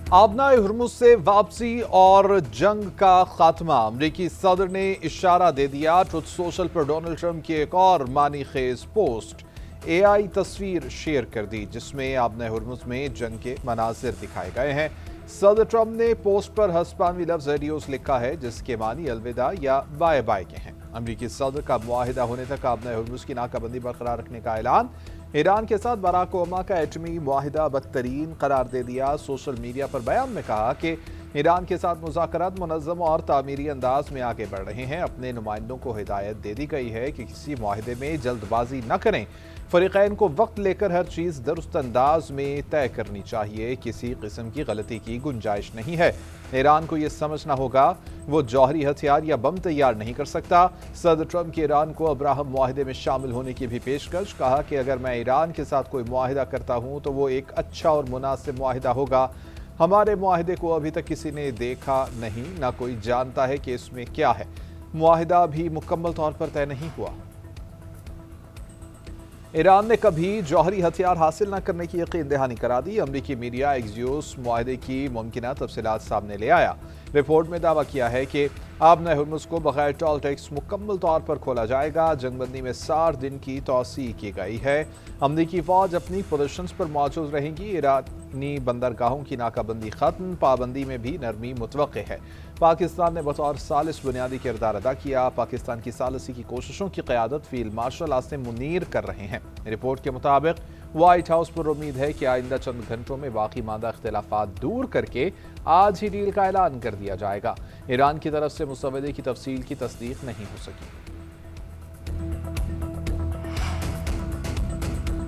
आबनाए Hormuz से वापसी और जंग का खात्मा। अमरीकी सदर ने इशारा दे दिया। ट्रुथ सोशल पर डोनाल्ड ट्रंप की एक और मानी खेज पोस्ट AI तस्वीर शेयर कर दी जिसमें आबनाए हुर्मुज़ में जंग के मनाजिर दिखाए गए हैं। सदर ट्रंप ने पोस्ट पर हस्पानवी लफ्ज़ एडियोस लिखा है जिसके मानी अलविदा या बाय बाय के हैं। अमरीकी सदर का मुआहिदा होने तक आबनाए हुर्मुज़ की नाकाबंदी बरकरार रखने का ऐलान। ईरान के साथ बराक ओबामा का एटमी मुआहिदा बदतरीन करार दे दिया। सोशल मीडिया पर बयान में कहा कि ईरान के साथ मुज़ाकरात मुनज़्ज़म और तामीरी अंदाज में आगे बढ़ रहे हैं। अपने नुमाइंदों को हिदायत दे दी गई है कि किसी मुआहिदे में जल्दबाजी न करें। फरीक़ैन को वक्त लेकर हर चीज़ दुरुस्त अंदाज में तय करनी चाहिए। किसी किस्म की गलती की गुंजाइश नहीं है। ईरान को यह समझना होगा वो जौहरी हथियार या बम तैयार नहीं कर सकता। सदर ट्रंप की ईरान को अब्राहम मुआहिदे में शामिल होने की भी पेशकश। कहा कि अगर मैं ईरान के साथ कोई मुआहिदा करता हूं तो वो एक अच्छा और मुनासिब मुआहिदा होगा। हमारे मुआहिदे को अभी तक किसी ने देखा नहीं, ना कोई जानता है कि इसमें क्या है। मुआहिदा भी मुकम्मल तौर पर तय नहीं हुआ। ईरान ने कभी जौहरी हथियार हासिल न करने की यकीन दहानी करा दी। अमरीकी मीडिया एक्सियोस मुआहिदे की मुमकिना तफसीलात सामने ले आया। रिपोर्ट में दावा किया है कि आबनाए हुर्मुज़ को बगैर टोल टैक्स मुकम्मल तौर पर खोला जाएगा। जंगबंदी में 60 दिन की तौसी की गई है। अमरीकी फौज अपनी पोजीशंस पर मौजूद रहेंगी। ईरानी बंदरगाहों की नाकाबंदी खत्म। पाबंदी में भी नरमी मुतवक्के है। पाकिस्तान ने बतौर सालिस बुनियादी किरदार अदा किया। पाकिस्तान की सालिसी की कोशिशों की क़यादत फील्ड मार्शल आसिम मुनीर कर रहे हैं। रिपोर्ट के मुताबिक व्हाइट हाउस पर उम्मीद है कि आइंदा चंद घंटों में बाकी मादा इख्तिलाफात दूर करके आज ही डील का ऐलान कर दिया जाएगा। ईरान की तरफ से मुसवदे की तफसील की तस्दीक नहीं हो सकी।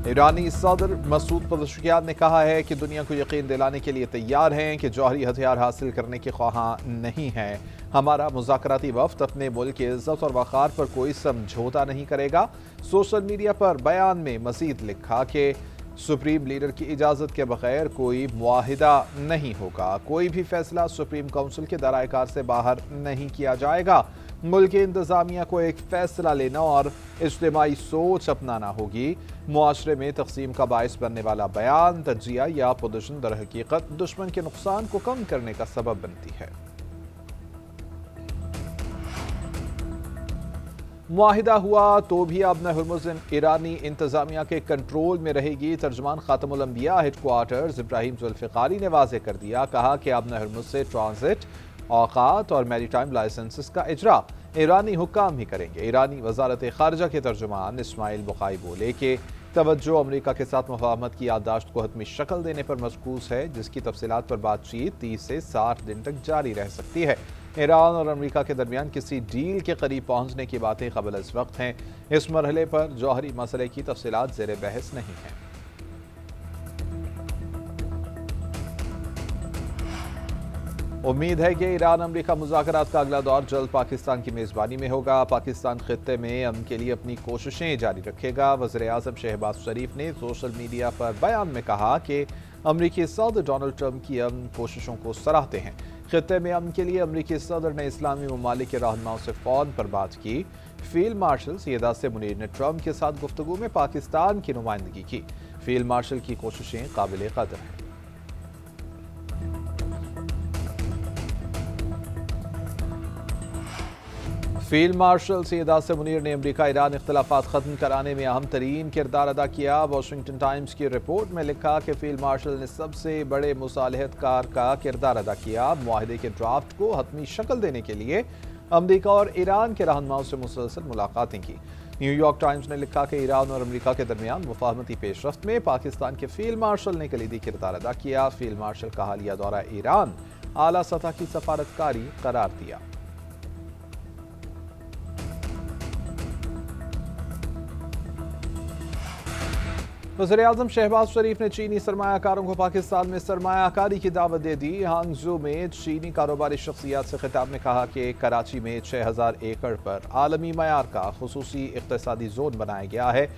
ईरानी सदर मसूद पज़ेश्कियान ने कहा है कि दुनिया को यकीन दिलाने के लिए तैयार हैं कि जौहरी हथियार हासिल करने के ख्वाहां नहीं हैं। हमारा मुज़ाकराती वफ़द अपने मुल्क की इज़्ज़त और वक़ार पर कोई समझौता नहीं करेगा। सोशल मीडिया पर बयान में मज़ीद लिखा कि सुप्रीम लीडर की इजाज़त के बगैर कोई मुआहिदा नहीं होगा। कोई भी फैसला सुप्रीम काउंसिल के दायरे से बाहर नहीं किया जाएगा। मुल्क की इंतज़ामिया को एक फ़ैसला लेना और इज्तिमाई सोच अपनाना होगी। मुआशरे में तक़सीम का बाइस बनने वाला बयान, तज्जिया या पोजीशन दर हकीकत दुश्मन के नुकसान को कम करने का सबब बनती है। मुआहिदा हुआ तो भी आबनाए हुर्मुज़ ईरानी इंतज़ामिया के कंट्रोल में रहेगी। तर्जुमान ख़ातमुल अंबिया हेडक्वार्टर्स इब्राहिम जुल्फ़िकारी ने वाज़ेह कर दिया। कहा कि आबनाए हुर्मुज़ से ट्रांजिट, औक़ात और मैरीटाइम लाइसेंसेस का इजरा ईरानी हुक्काम ही करेंगे। ईरानी वज़ारत ख़ारिजा के तर्जुमान इस्माइल बुखाई बोले कि तवज्जो अमरीका के साथ मुफ़ाहमत की याददाश्त को हतमी शक्ल देने पर मरकूज़ है जिसकी तफसीलात पर बातचीत 30 से 60 दिन तक जारी रह सकती है। ईरान और अमरीका के दरमियान किसी डील के करीब पहुंचने की बातें क़बल इस वक्त हैं। इस मरहले पर जौहरी मसले की तफसीलात ज़ेर बहस नहीं हैं। उम्मीद है कि ईरान अमरीका मुज़ाकरात का अगला दौर जल्द पाकिस्तान की मेज़बानी में होगा। पाकिस्तान खित्ते में अमन के लिए अपनी कोशिशें जारी रखेगा। वज़ीर-ए-आज़म शहबाज शरीफ ने सोशल मीडिया पर बयान में कहा कि अमरीकी सदर डोनाल्ड ट्रंप की अमन कोशिशों को सराहते हैं। खित्ते में अमन के लिए अमरीकी सदर ने इस्लामी ममालिक के रहनुमाओं से फ़ोन पर बात की। फील्ड मार्शल सैयद आसिम मुनीर ने ट्रंप के साथ गुफ्तगू में पाकिस्तान की नुमाइंदगी की। फील्ड मार्शल की कोशिशें काबिल कदर हैं। फील्ड मार्शल सैयद आसिम मुनीर ने अमरीका ईरान इख्तिलाफात ख़त्म कराने में अहम तरीन किरदार अदा किया। वाशिंगटन टाइम्स की रिपोर्ट में लिखा कि फील्ड मार्शल ने सबसे बड़े मुसालहतकार का किरदार अदा किया। मुआहिदे के ड्राफ्ट को हतमी शक्ल देने के लिए अमरीका और ईरान के रहनुमाओं से मुसलसल मुलाकातें की। न्यूयॉर्क टाइम्स ने लिखा कि ईरान और अमरीका के दरमियान मुफाहमती पेशरफ्त में पाकिस्तान के फील्ड मार्शल ने कलीदी किरदार अदा किया। फील्ड मार्शल का हालिया दौरा ईरान आला सतह की सफारतकारी करार दिया। वज़ीर-ए-आज़म शहबाज शरीफ ने चीनी सरमायाकारों को पाकिस्तान में सरमायाकारी की दावत दे दी। हांगझो में चीनी कारोबारी शख्सियात से खिताब में कहा कि कराची में 6000 एकड़ पर आलमी मयार का खुसूसी इक़्तिसादी जोन बनाया गया है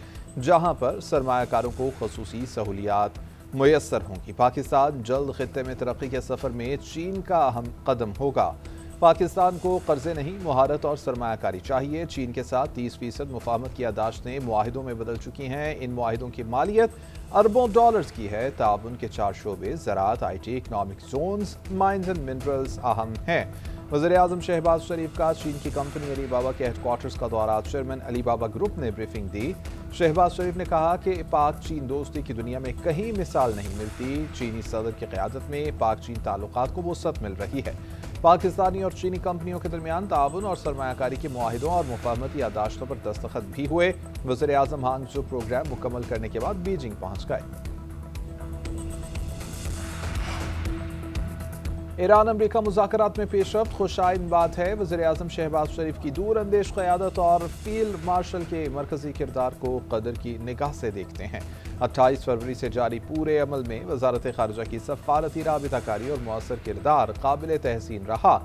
जहां पर सरमायाकारों को खुसूसी सहूलियात मुयस्सर होंगी। पाकिस्तान जल्द खित्ते में तरक्की के सफ़र में चीन का अहम कदम होगा। پاکستان کو قرضے نہیں مہارت اور سرمایہ کاری چاہیے۔ چین کے ساتھ 30% مفاہمت کی یادداشتیں معاہدوں میں بدل چکی ہیں۔ ان معاہدوں کی مالیت اربوں ڈالرز کی ہے۔ تعاون کے 4 شعبے زراعت، I T, economic zones, mines and minerals اہم ہیں۔ وزیر اعظم شہباز شریف کا چین کی کمپنی علی بابا کے ہیڈ کوارٹرز کا دورہ، چیئرمین علی بابا گروپ نے بریفنگ دی۔ شہباز شریف نے کہا کہ پاک چین دوستی کی دنیا میں کہیں مثال نہیں ملتی۔ چینی صدر کی قیادت میں پاک چین تعلقات کو وسعت مل رہی ہے۔ پاکستانی اور چینی کمپنیوں کے درمیان تعاون اور سرمایہ کاری کے معاہدوں اور مفاہمتی یادداشتوں پر دستخط بھی ہوئے۔ وزیر اعظم ہانگجو پروگرام مکمل کرنے کے بعد بیجنگ پہنچ گئے۔ ایران امریکہ مذاکرات میں پیش رفت خوش آئند بات ہے۔ وزیر اعظم شہباز شریف کی دور اندیش قیادت اور فیلڈ مارشل کے مرکزی کردار کو قدر کی نگاہ سے دیکھتے ہیں۔ 28 فروری سے جاری پورے عمل میں وزارت خارجہ کی سفارتی رابطہ کاری اور مؤثر کردار قابل تحسین رہا۔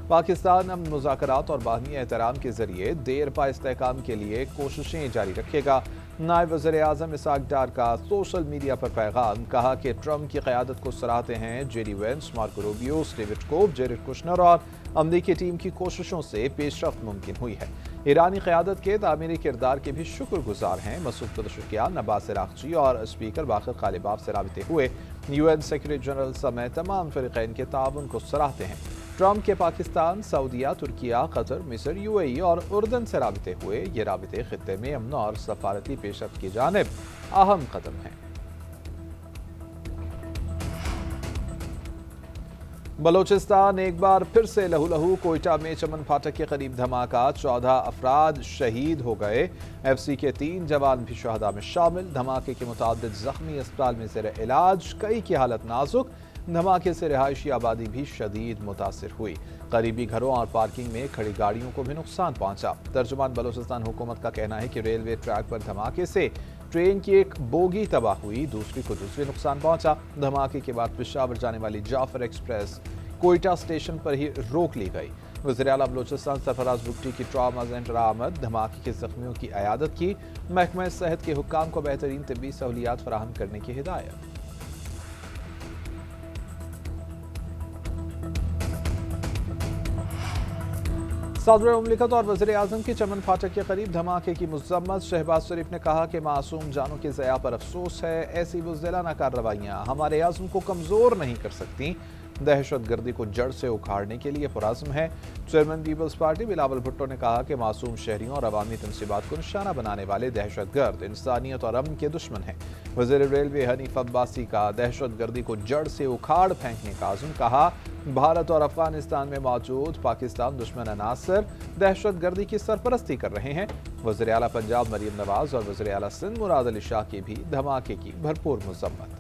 پاکستان امن مذاکرات اور باہمی احترام کے ذریعے دیر پا استحکام کے لیے کوششیں جاری رکھے گا۔ نائب وزیر اعظم اسحاق ڈار کا سوشل میڈیا پر پیغام، کہا کہ ٹرمپ کی قیادت کو سراہتے ہیں۔ J D Vance, Marco Rubio, Steve Witkoff, Jared Kushner اور امریکی ٹیم کی کوششوں سے پیش رفت ممکن ہوئی ہے۔ ایرانی قیادت کے تعمیری کردار کے بھی شکر گزار ہیں۔ مسعود پزشکیان، عباس عراقچی اور اسپیکر باقر غالباف سے رابطے ہوئے۔ یو این سیکرٹری جنرل سمیت تمام فریقین کے تعاون کو سراہتے ہیں۔ ٹرمپ کے پاکستان، سعودیہ، ترکیہ، قطر، مصر، یو اے ای اور اردن سے رابطے ہوئے۔ یہ رابطے خطے میں امن اور سفارتی پیش رفت کی جانب اہم قدم ہیں۔ بلوچستان ایک بار پھر سے لہو لہو، کوئٹہ میں چمن پھاٹک کے قریب دھماکہ، 14 افراد شہید ہو گئے۔ ایف سی کے 3 جوان بھی شہداء میں شامل۔ دھماکے کے متعدد زخمی اسپتال میں زیر علاج، کئی کی حالت نازک۔ دھماکے سے رہائشی آبادی بھی شدید متاثر ہوئی۔ قریبی گھروں اور پارکنگ میں کھڑی گاڑیوں کو بھی نقصان پہنچا۔ ترجمان بلوچستان حکومت کا کہنا ہے کہ ریلوے ٹریک پر دھماکے سے ٹرین کی ایک بوگی تباہ ہوئی، دوسری کو جزوی نقصان پہنچا۔ دھماکے کے بعد پشاور جانے والی جعفر ایکسپریس کوئٹہ اسٹیشن پر ہی روک لی گئی۔ وزیر اعلیٰ بلوچستان سرفراز بگٹی کی ٹراما سینٹر آمد، دھماکے کے زخمیوں کی عیادت کی۔ محکمہ صحت کے حکام کو بہترین طبی سہولیات فراہم کرنے کی ہدایت۔ صدر مملکت اور وزیر اعظم کی چمن پھاٹک کے قریب دھماکے کی مذمت۔ شہباز شریف نے کہا کہ معصوم جانوں کے ضیاع پر افسوس ہے۔ ایسی بزدلانہ کارروائیاں ہمارے عزم کو کمزور نہیں کر سکتی، دہشت گردی کو جڑ سے اکھاڑنے کے لیے پرعزم ہے۔ چیئرمین پیپلز پارٹی بلاول بھٹو نے کہا کہ معصوم شہریوں اور عوامی تنصیبات کو نشانہ بنانے والے دہشت گرد انسانیت اور امن کے دشمن ہیں۔ وزیر ریلوے حنیف عباسی کا دہشت گردی کو جڑ سے اکھاڑ پھینکنے کا عزم، کہا بھارت اور افغانستان میں موجود پاکستان دشمن عناصر دہشت گردی کی سرپرستی کر رہے ہیں۔ وزیر اعلیٰ پنجاب مریم نواز اور وزیر اعلیٰ سندھ مراد علی شاہ کی بھی دھماکے کی بھرپور مذمت۔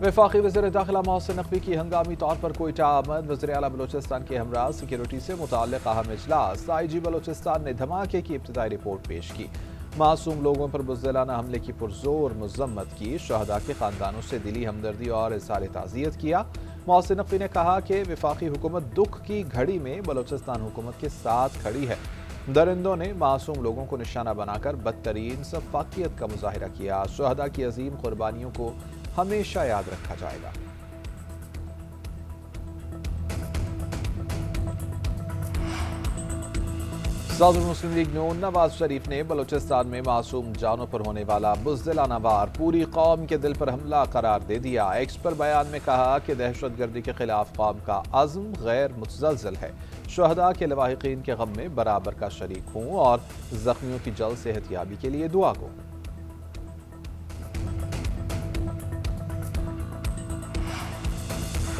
وفاقی وزیر داخلہ محسن نقوی کی ہنگامی طور پر کوئٹہ آمد۔ وزیر اعلیٰ بلوچستان کے ہمراہ سیکیورٹی سے متعلق اہم اجلاس۔ آئی جی بلوچستان نے دھماکے کی ابتدائی رپورٹ پیش کی۔ معصوم لوگوں پر بزدلانہ حملے کی پرزور مذمت کی۔ شہداء کے خاندانوں سے دلی ہمدردی اور اظہار تعزیت کیا۔ محسن نقوی نے کہا کہ وفاقی حکومت دکھ کی گھڑی میں بلوچستان حکومت کے ساتھ کھڑی ہے۔ درندوں نے معصوم لوگوں کو نشانہ بنا کر بدترین سفاکیت کا مظاہرہ کیا۔ شہداء کی عظیم قربانیوں کو ہمیشہ یاد رکھا جائے گا۔ صدر مسلم لیگ نون نواز شریف نے بلوچستان میں معصوم جانوں پر ہونے والا بزدلانہ وار پوری قوم کے دل پر حملہ قرار دے دیا۔ ایکس پر بیان میں کہا کہ دہشت گردی کے خلاف قوم کا عزم غیر متزلزل ہے۔ شہداء کے لواحقین کے غم میں برابر کا شریک ہوں اور زخمیوں کی جلد صحت یابی کے لیے دعا کو۔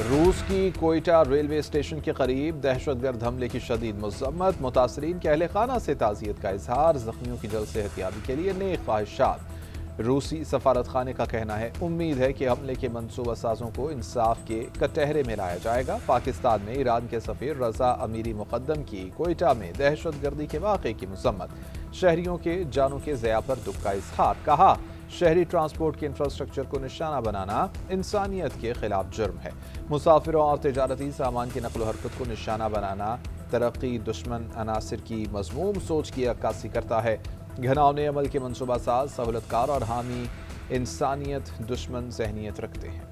روس کی کوئٹہ ریلوے اسٹیشن کے قریب دہشت گرد حملے کی شدید مذمت۔ متاثرین کے اہل خانہ سے تعزیت کا اظہار، زخمیوں کی جلد صحت یابی کے لیے نیک خواہشات۔ روسی سفارت خانے کا کہنا ہے امید ہے کہ حملے کے منصوبہ سازوں کو انصاف کے کٹہرے میں لایا جائے گا۔ پاکستان میں ایران کے سفیر رضا امیری مقدم کی کوئٹہ میں دہشت گردی کے واقعے کی مذمت۔ شہریوں کے جانوں کے ضیاع پر دکھ کا اظہار، کہا شہری ٹرانسپورٹ کے انفراسٹرکچر کو نشانہ بنانا انسانیت کے خلاف جرم ہے۔ مسافروں اور تجارتی سامان کی نقل و حرکت کو نشانہ بنانا ترقی دشمن عناصر کی مذموم سوچ کی عکاسی کرتا ہے۔ گھناؤنے عمل کے منصوبہ ساز، سہولت کار اور حامی इंसानियत दुश्मन जहनियत रखते हैं।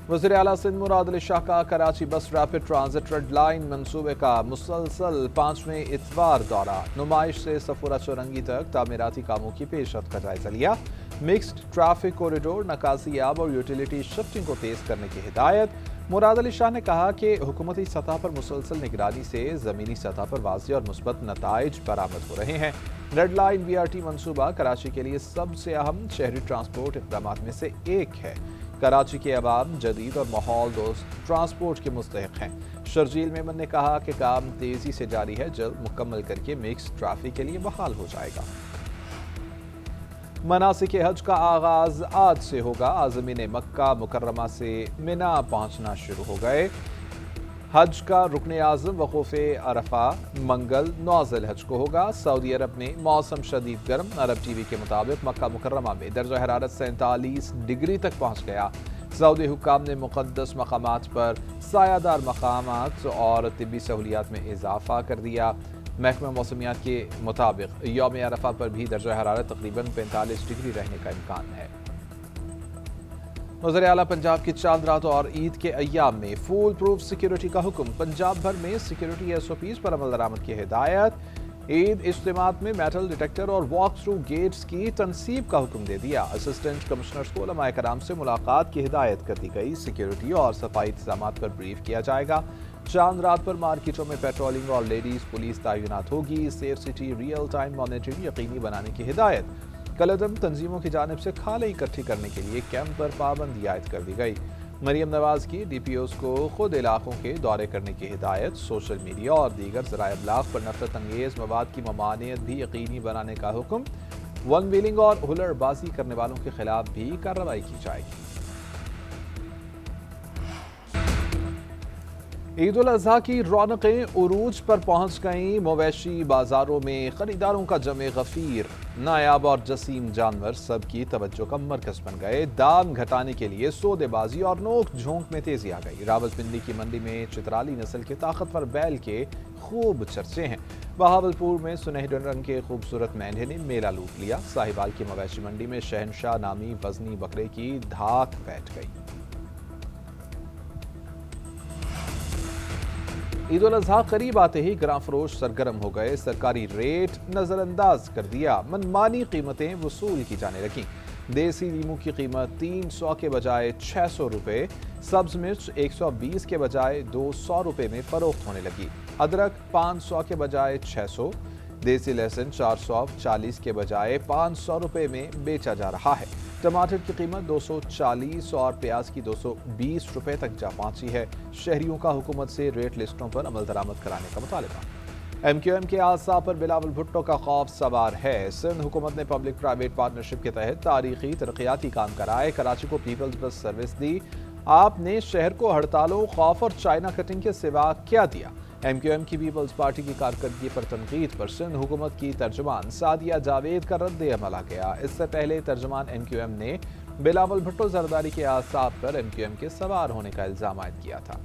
वज़ीर आला सिंध मुराद अली शाह का कराची बस रैपिड ट्रांजिट रेड लाइन मंसूबे का मुसलसल 5वें इतवार दौरा। नुमाइश से सफूरा चौरंगी तक तामीराती कामों की पेशरफ्त का जायजा लिया। मिक्स्ड ट्रैफिक कॉरिडोर, नकासियाब और यूटिलिटी शिफ्टिंग को तेज करने की हिदायत। मुराद अली शाह ने कहा कि हुकूमती सतह पर मुसलसल निगरानी से ज़मीनी सतह पर वाज़ेह और मुस्बत नताइज बरामद हो रहे हैं। रेड लाइन BRT मंसूबा कराची के लिए सबसे अहम शहरी ट्रांसपोर्ट इक़दाम में से एक है। कराची के अवाम जदीद और माहौल दोस्त ट्रांसपोर्ट के मुस्तहिक हैं। शर्जील मेमन ने कहा कि काम तेज़ी से जारी है, जल्द मुकम्मल करके मिक्स ट्रैफिक के लिए बहाल हो जाएगा। मनासिक हज का आगाज आज से होगा। आज़मीन मक्का मुकर्रमा से मिना पहुंचना शुरू हो गए। हज का रुकन आज़म वक़ूफ़े अरफा मंगल 9 ज़िलहज को होगा। सऊदी अरब में मौसम शदीद गर्म। अरब TV के मुताबिक मक्का मुकर्रमा में दर्जा हरारत 47 डिग्री तक पहुँच गया। सऊदी हुक्काम ने मुक़द्दस मकामात पर सायादार मकामात और तिब्बी सहूलियात में इजाफा कर दिया। महकमा मौसमियात के मुताबिक यौम अरफा पर भी दर्जा हरारत तकरीबन 45 डिग्री रहने का इम्कान है। वज़ीर आला पंजाब की चांद रात और ईद के अय्याम में फुल प्रूफ सिक्योरिटी का हुक्म। पंजाब भर में सिक्योरिटी SOPs पर अमल दरामद की हिदायत। ईद इज्तिमात में मेटल डिटेक्टर और वॉक थ्रू गेट्स की तनसीब का हुक्म दे दिया। असिस्टेंट कमिश्नर्स को उलमाए कराम से मुलाकात की हिदायत कर दी गई। सिक्योरिटी और सफाई इंतजामात पर ब्रीफ किया जाएगा। चांद रात पर मार्केटों में पेट्रोलिंग और लेडीज पुलिस तैनात होगी। Safe city real time monitoring यकीनी बनाने की हिदायत। कलअदम तंजीमों की जानिब से खाले इकट्ठी करने के लिए कैंप पर पाबंदी आयद कर दी गई। मरियम नवाज की DPOs को खुद इलाकों के दौरे करने की हिदायत। सोशल मीडिया और दीगर ज़राए इब्लाग पर नफरत अंगेज मवाद की ममानियत भी यकीनी बनाने का हुक्म। वन व्हीलिंग और हुलड़बाजी करने वालों के खिलाफ भी कार्रवाई की जाएगी। ईद उल अज़हा की रौनकें उरूज पर पहुंच गईं। मवेशी बाजारों में खरीदारों का जमे गफीर। नायाब और जसीम जानवर सबकी तवज्जो का मरकज बन गए। दाम घटाने के लिए सौदेबाजी और नोक झोंक में तेजी आ गई। रावलपिंडी की मंडी में चित्राली नस्ल के ताकतवर बैल के खूब चर्चे हैं। बहावलपुर में सुनहरे रंग के खूबसूरत मेंढे ने मेला लूट लिया। साहिवाल की मवेशी मंडी में शहनशाह नामी वजनी बकरे की धाक बैठ गई। ईद उल अज़हा करीब आते ही ग्राम फरोश सरगर्म हो गए। सरकारी रेट नजरअंदाज कर दिया। मनमानी कीमतें वसूल की जाने लगी। देसी लीमू की कीमत 300 के बजाय 600 रुपये, सब्ज मिर्च 120 के बजाय 200 रुपये में फरोख्त होने लगी। अदरक 500 के बजाय 600, देसी लहसुन 440 के बजाय 500 रुपये में बेचा जा रहा है। टमाटर की कीमत 240 और प्याज की 220 रुपये तक जा पहुंची है। शहरियों का हुकूमत से रेट लिस्टों पर अमल दरामद कराने का मुतालबा। MQM के आसाब पर बिलावल भुट्टो का खौफ सवार है। सिंध हुकूमत ने पब्लिक प्राइवेट पार्टनरशिप के तहत तारीखी तरक्याती काम कराए। कराची को पीपल्स बस सर्विस दी। आपने शहर को हड़तालों, खौफ और चाइना कटिंग के सिवा क्या दिया? MQM की पीपल्स पार्टी की कारकर्दगी पर तनकीद पर सिंध हुकूमत की तर्जुमान सादिया जावेद का रद्द अमल आ गया। इससे पहले तर्जुमान MQM ने बिलावल भुट्टो जरदारी के आसाब पर MQM के सवार होने का इल्जाम आयद किया था।